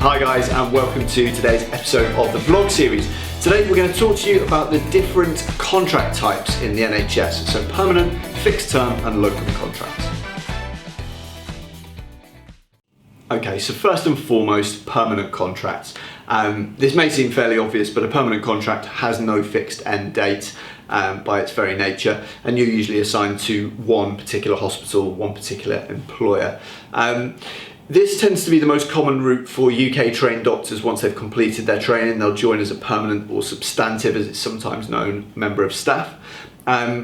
Hi guys, and welcome to today's episode of the vlog series. Today we're going to talk to you about the different contract types in the NHS, so permanent, fixed term and locum contracts. Okay, so first and foremost, permanent contracts. This may seem fairly obvious, but a permanent contract has no fixed end date by its very nature, and you're usually assigned to one particular hospital, one particular employer. This tends to be the most common route for UK trained doctors. Once they've completed their training, they'll join as a permanent or substantive, as it's sometimes known, member of staff.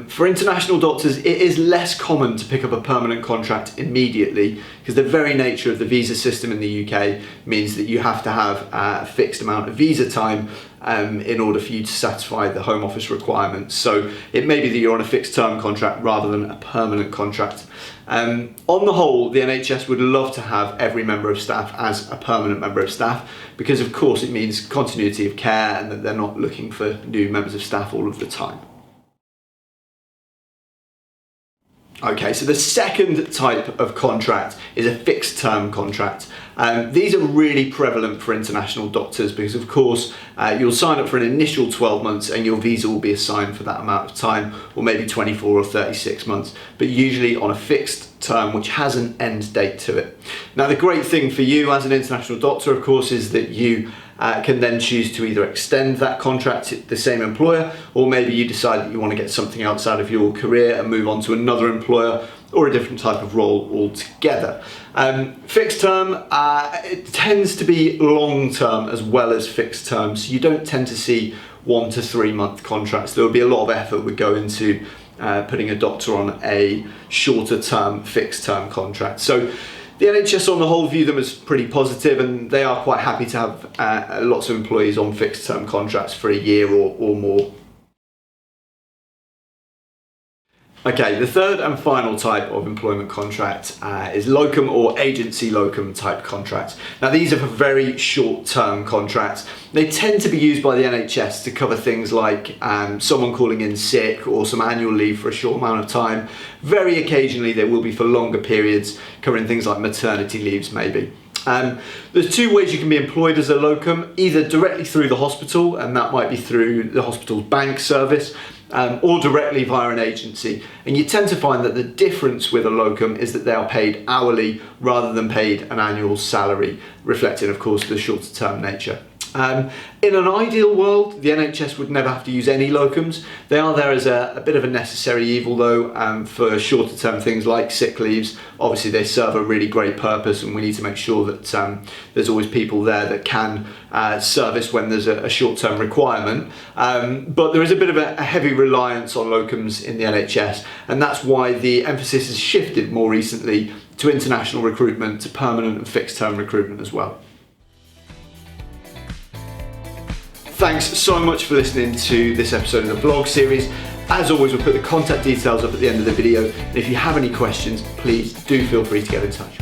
For international doctors, it is less common to pick up a permanent contract immediately because the very nature of the visa system in the UK means that you have to have a fixed amount of visa time in order for you to satisfy the Home Office requirements. So it may be that you're on a fixed term contract rather than a permanent contract. On the whole, the NHS would love to have every member of staff as a permanent member of staff because of course it means continuity of care and that they're not looking for new members of staff all of the time. Okay, so the second type of contract is a fixed term contract. These are really prevalent for international doctors because of course you'll sign up for an initial 12 months and your visa will be assigned for that amount of time, or maybe 24 or 36 months, but usually on a fixed term which has an end date to it. Now the great thing for you as an international doctor of course is that you can then choose to either extend that contract at the same employer, or maybe you decide that you want to get something else out of your career and move on to another employer or a different type of role altogether. Fixed term, it tends to be long term as well as fixed term, so you don't tend to see 1 to 3 month contracts. There will be a lot of effort would go into putting a doctor on a shorter term fixed term contract. So the NHS on the whole view them as pretty positive, and they are quite happy to have lots of employees on fixed term contracts for a year or more. Okay, the third and final type of employment contract is locum or agency locum type contracts. Now these are for very short term contracts. They tend to be used by the NHS to cover things like someone calling in sick or some annual leave for a short amount of time. Very occasionally they will be for longer periods, covering things like maternity leaves maybe. There's two ways you can be employed as a locum, either directly through the hospital, and that might be through the hospital's bank service, or directly via an agency. And you tend to find that the difference with a locum is that they are paid hourly rather than paid an annual salary, reflecting of course the shorter term nature. In an ideal world, the NHS would never have to use any locums. They are there as a bit of a necessary evil though, for shorter term things like sick leaves. Obviously they serve a really great purpose and we need to make sure that there's always people there that can service when there's a short term requirement. But there is a bit of a heavy reliance on locums in the NHS, and that's why the emphasis has shifted more recently to international recruitment, to permanent and fixed term recruitment as well. Thanks so much for listening to this episode of the vlog series. As always, we'll put the contact details up at the end of the video. And if you have any questions, please do feel free to get in touch.